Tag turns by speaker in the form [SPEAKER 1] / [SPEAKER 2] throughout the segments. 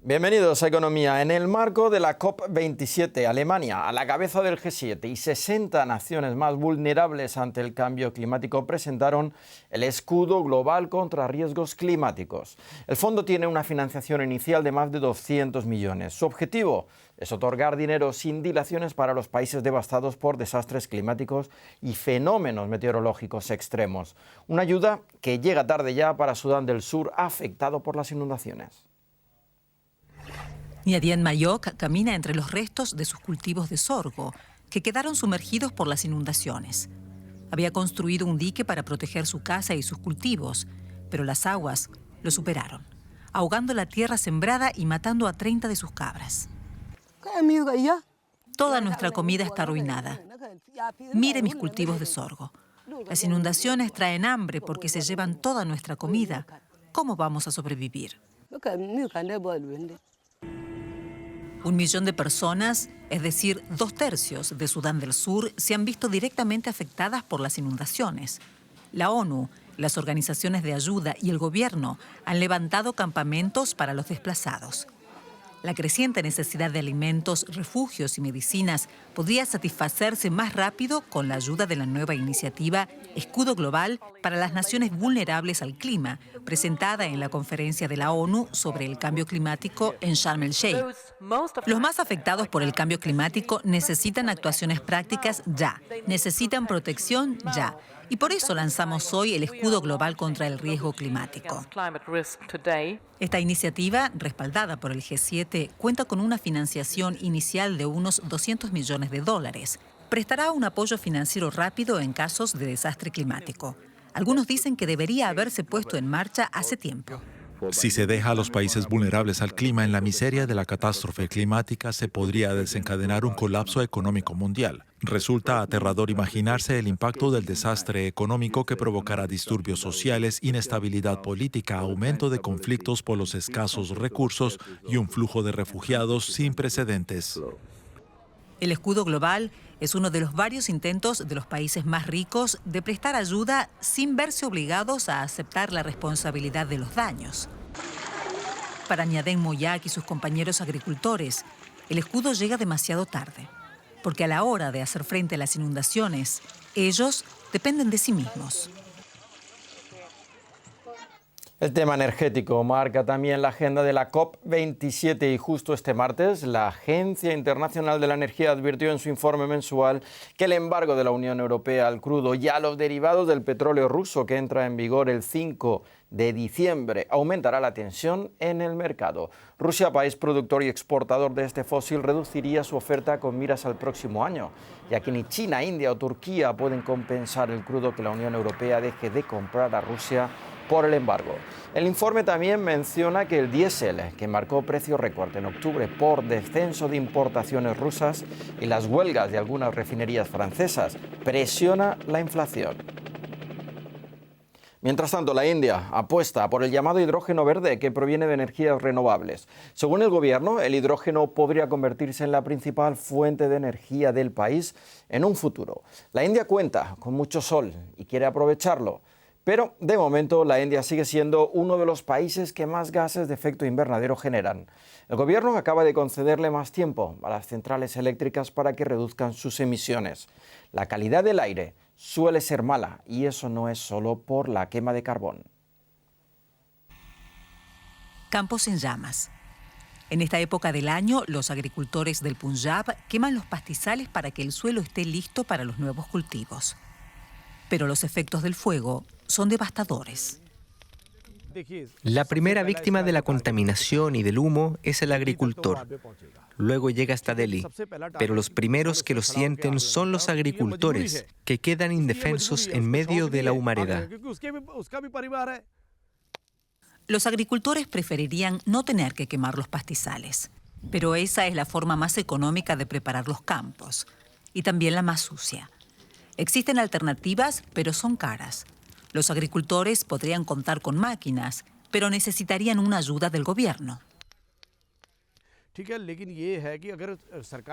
[SPEAKER 1] Bienvenidos a Economía. En el marco de la COP27, Alemania, a la cabeza del G7 y 60 naciones más vulnerables ante el cambio climático presentaron el escudo global contra riesgos climáticos. El fondo tiene una financiación inicial de más de 200 millones. Su objetivo es otorgar dinero sin dilaciones para los países devastados por desastres climáticos y fenómenos meteorológicos extremos. Una ayuda que llega tarde ya para Sudán del Sur, afectado por las inundaciones.
[SPEAKER 2] Niadien Mayok camina entre los restos de sus cultivos de sorgo, que quedaron sumergidos por las inundaciones. Había construido un dique para proteger su casa y sus cultivos, pero las aguas lo superaron, ahogando la tierra sembrada y matando a 30 de sus cabras. Toda nuestra comida está arruinada. Mire mis cultivos de sorgo. Las inundaciones traen hambre porque se llevan toda nuestra comida. ¿Cómo vamos a sobrevivir? 1 millón de personas, es decir, 2/3 de Sudán del Sur, se han visto directamente afectadas por las inundaciones. La ONU, las organizaciones de ayuda y el gobierno han levantado campamentos para los desplazados. La creciente necesidad de alimentos, refugios y medicinas podría satisfacerse más rápido con la ayuda de la nueva iniciativa Escudo Global para las Naciones Vulnerables al Clima, presentada en la conferencia de la ONU sobre el cambio climático en Sharm el-Sheikh. Los más afectados por el cambio climático necesitan actuaciones prácticas ya, necesitan protección ya. Y por eso lanzamos hoy el Escudo Global contra el Riesgo Climático. Esta iniciativa, respaldada por el G7, cuenta con una financiación inicial de unos $200 millones. Prestará un apoyo financiero rápido en casos de desastre climático. Algunos dicen que debería haberse puesto en marcha hace tiempo.
[SPEAKER 3] Si se deja a los países vulnerables al clima en la miseria de la catástrofe climática, se podría desencadenar un colapso económico mundial. Resulta aterrador imaginarse el impacto del desastre económico que provocará disturbios sociales, inestabilidad política, aumento de conflictos por los escasos recursos y un flujo de refugiados sin precedentes.
[SPEAKER 2] El escudo global es uno de los varios intentos de los países más ricos de prestar ayuda sin verse obligados a aceptar la responsabilidad de los daños. Para Niadien Mayok y sus compañeros agricultores, el escudo llega demasiado tarde, porque a la hora de hacer frente a las inundaciones, ellos dependen de sí mismos.
[SPEAKER 1] El tema energético marca también la agenda de la COP27 y justo este martes la Agencia Internacional de la Energía advirtió en su informe mensual que el embargo de la Unión Europea al crudo y a los derivados del petróleo ruso que entra en vigor el 5 de diciembre aumentará la tensión en el mercado. Rusia, país productor y exportador de este fósil, reduciría su oferta con miras al próximo año, ya que ni China, India o Turquía pueden compensar el crudo que la Unión Europea deje de comprar a Rusia por el embargo. El informe también menciona que el diésel, que marcó precio récord en octubre por descenso de importaciones rusas y las huelgas de algunas refinerías francesas, presiona la inflación. Mientras tanto, la India apuesta por el llamado hidrógeno verde que proviene de energías renovables. Según el gobierno, el hidrógeno podría convertirse en la principal fuente de energía del país en un futuro. La India cuenta con mucho sol y quiere aprovecharlo. Pero, de momento, la India sigue siendo uno de los países que más gases de efecto invernadero generan. El gobierno acaba de concederle más tiempo a las centrales eléctricas para que reduzcan sus emisiones. La calidad del aire suele ser mala y eso no es solo por la quema de carbón.
[SPEAKER 2] Campos en llamas. En esta época del año, los agricultores del Punjab queman los pastizales para que el suelo esté listo para los nuevos cultivos. Pero los efectos del fuego son devastadores.
[SPEAKER 4] La primera víctima de la contaminación y del humo es el agricultor. Luego llega hasta Delhi, pero los primeros que lo sienten son los agricultores, que quedan indefensos en medio de la humareda.
[SPEAKER 2] Los agricultores preferirían no tener que quemar los pastizales, pero esa es la forma más económica de preparar los campos, y también la más sucia. Existen alternativas, pero son caras. Los agricultores podrían contar con máquinas, pero necesitarían una ayuda del gobierno.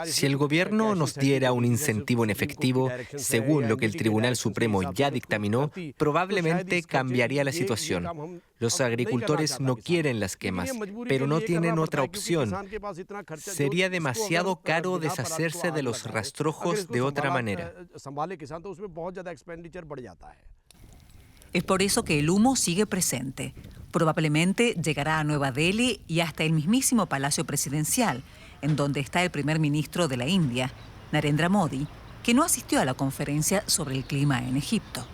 [SPEAKER 4] Si el gobierno nos diera un incentivo en efectivo, según lo que el Tribunal Supremo ya dictaminó, probablemente cambiaría la situación. Los agricultores no quieren las quemas, pero no tienen otra opción. Sería demasiado caro deshacerse de los rastrojos de otra manera.
[SPEAKER 2] Es por eso que el humo sigue presente. Probablemente llegará a Nueva Delhi y hasta el mismísimo Palacio Presidencial, en donde está el primer ministro de la India, Narendra Modi, que no asistió a la conferencia sobre el clima en Egipto.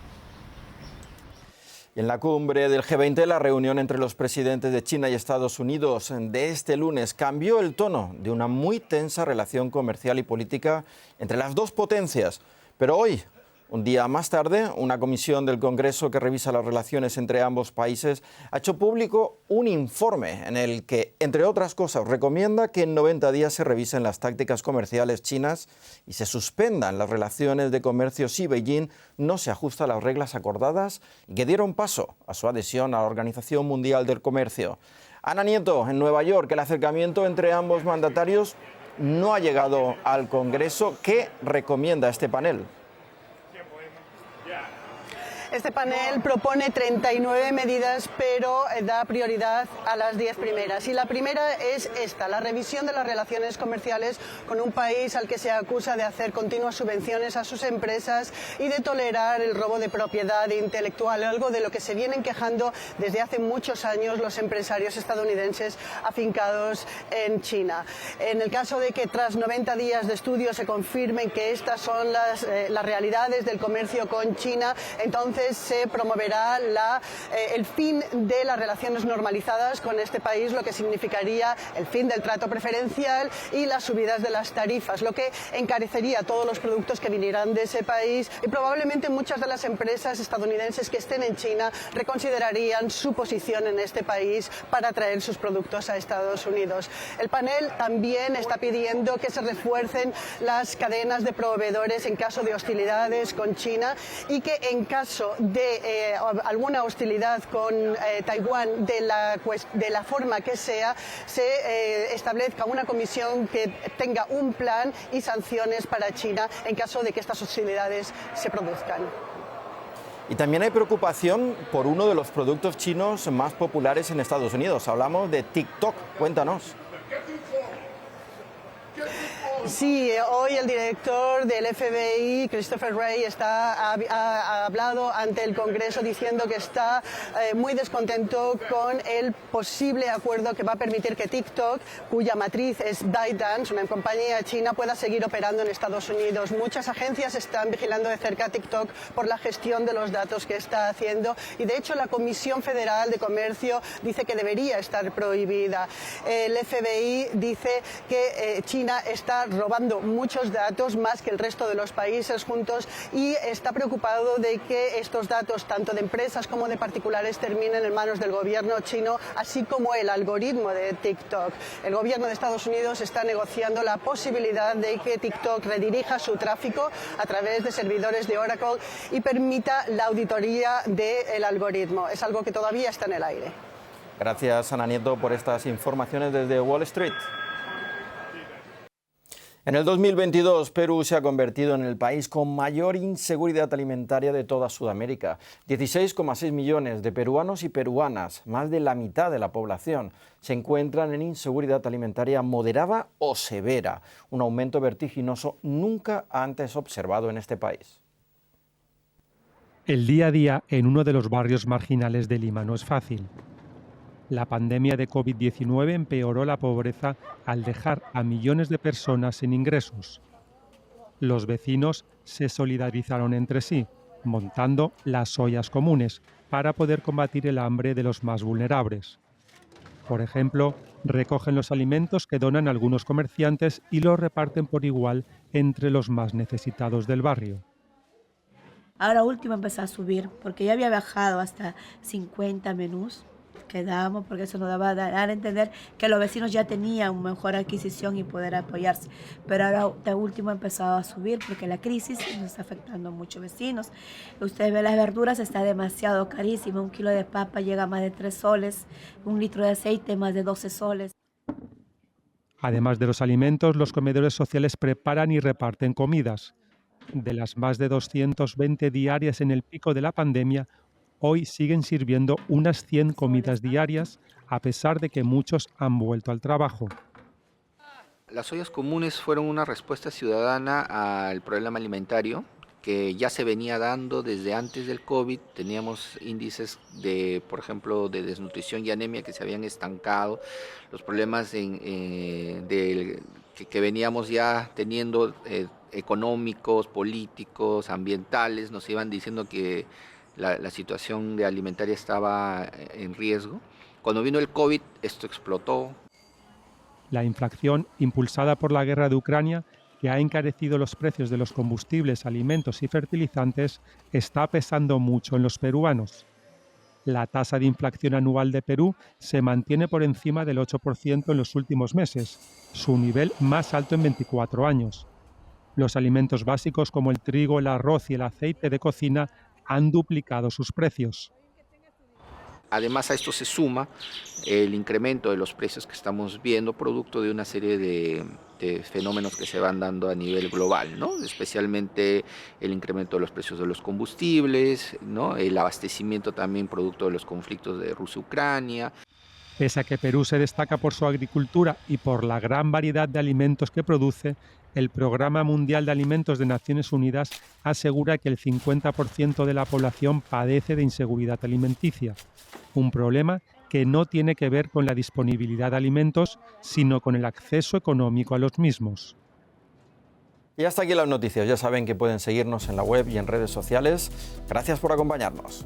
[SPEAKER 1] Y en la cumbre del G20, la reunión entre los presidentes de China y Estados Unidos de este lunes cambió el tono de una muy tensa relación comercial y política entre las dos potencias. Pero hoy, un día más tarde, una comisión del Congreso que revisa las relaciones entre ambos países ha hecho público un informe en el que, entre otras cosas, recomienda que en 90 días se revisen las tácticas comerciales chinas y se suspendan las relaciones de comercio si Beijing no se ajusta a las reglas acordadas y que dieron paso a su adhesión a la Organización Mundial del Comercio. Ana Nieto, en Nueva York, el acercamiento entre ambos mandatarios no ha llegado al Congreso. ¿Qué recomienda este panel?
[SPEAKER 5] Este panel propone 39 medidas, pero da prioridad a las 10 primeras. Y la primera es esta, la revisión de las relaciones comerciales con un país al que se acusa de hacer continuas subvenciones a sus empresas y de tolerar el robo de propiedad intelectual, algo de lo que se vienen quejando desde hace muchos años los empresarios estadounidenses afincados en China. En el caso de que tras 90 días de estudio se confirmen que estas son las realidades del comercio con China, entonces se promoverá el fin de las relaciones normalizadas con este país, lo que significaría el fin del trato preferencial y las subidas de las tarifas, lo que encarecería todos los productos que vinieran de ese país y probablemente muchas de las empresas estadounidenses que estén en China reconsiderarían su posición en este país para traer sus productos a Estados Unidos. El panel también está pidiendo que se refuercen las cadenas de proveedores en caso de hostilidades con China y que en caso de alguna hostilidad con Taiwán de la forma que sea, se establezca una comisión que tenga un plan y sanciones para China en caso de que estas hostilidades se produzcan.
[SPEAKER 1] Y también hay preocupación por uno de los productos chinos más populares en Estados Unidos. Hablamos de TikTok. Cuéntanos.
[SPEAKER 5] Sí, hoy el director del FBI, Christopher Wray, ha hablado ante el Congreso diciendo que está muy descontento con el posible acuerdo que va a permitir que TikTok, cuya matriz es ByteDance, una compañía china, pueda seguir operando en Estados Unidos. Muchas agencias están vigilando de cerca a TikTok por la gestión de los datos que está haciendo y, de hecho, la Comisión Federal de Comercio dice que debería estar prohibida. El FBI dice que China está robando muchos datos, más que el resto de los países juntos, y está preocupado de que estos datos, tanto de empresas como de particulares, terminen en manos del gobierno chino, así como el algoritmo de TikTok. El gobierno de Estados Unidos está negociando la posibilidad de que TikTok redirija su tráfico a través de servidores de Oracle y permita la auditoría del algoritmo. Es algo que todavía está en el aire.
[SPEAKER 1] Gracias, Ana Nieto, por estas informaciones desde Wall Street. En el 2022, Perú se ha convertido en el país con mayor inseguridad alimentaria de toda Sudamérica. 16,6 millones de peruanos y peruanas, más de la mitad de la población, se encuentran en inseguridad alimentaria moderada o severa, un aumento vertiginoso nunca antes observado en este país.
[SPEAKER 6] El día a día en uno de los barrios marginales de Lima no es fácil. La pandemia de COVID-19 empeoró la pobreza al dejar a millones de personas sin ingresos. Los vecinos se solidarizaron entre sí, montando las ollas comunes para poder combatir el hambre de los más vulnerables. Por ejemplo, recogen los alimentos que donan algunos comerciantes y los reparten por igual entre los más necesitados del barrio.
[SPEAKER 7] Ahora último empezó a subir, porque ya había bajado hasta 50 menús que dábamos, porque eso nos daba a dar a entender que los vecinos ya tenían mejor adquisición y poder apoyarse. Pero ahora de último ha empezado a subir porque la crisis nos está afectando a muchos vecinos. Ustedes ven, las verduras está demasiado carísimo. 1 kilo de papa llega a más de 3 soles, 1 litro de aceite más de 12 soles.
[SPEAKER 6] Además de los alimentos, los comedores sociales preparan y reparten comidas. De las más de 220 diarias en el pico de la pandemia, hoy siguen sirviendo unas 100 comidas diarias, a pesar de que muchos han vuelto al trabajo.
[SPEAKER 8] Las ollas comunes fueron una respuesta ciudadana al problema alimentario que ya se venía dando desde antes del COVID. Teníamos índices de, por ejemplo, de desnutrición y anemia que se habían estancado, los problemas que veníamos ya teniendo económicos, políticos, ambientales, nos iban diciendo que la situación de alimentaria estaba en riesgo. Cuando vino el COVID, esto explotó.
[SPEAKER 6] La inflación, impulsada por la guerra de Ucrania, que ha encarecido los precios de los combustibles, alimentos y fertilizantes, está pesando mucho en los peruanos. La tasa de inflación anual de Perú se mantiene por encima del 8% en los últimos meses, su nivel más alto en 24 años. Los alimentos básicos como el trigo, el arroz y el aceite de cocina han duplicado sus precios.
[SPEAKER 8] Además a esto se suma el incremento de los precios que estamos viendo, producto de una serie de fenómenos que se van dando a nivel global, ¿no? Especialmente el incremento de los precios de los combustibles, ¿no? El abastecimiento también producto de los conflictos de Rusia-Ucrania.
[SPEAKER 6] Pese a que Perú se destaca por su agricultura y por la gran variedad de alimentos que produce, el Programa Mundial de Alimentos de Naciones Unidas asegura que el 50% de la población padece de inseguridad alimenticia, un problema que no tiene que ver con la disponibilidad de alimentos, sino con el acceso económico a los mismos.
[SPEAKER 1] Y hasta aquí las noticias. Ya saben que pueden seguirnos en la web y en redes sociales. Gracias por acompañarnos.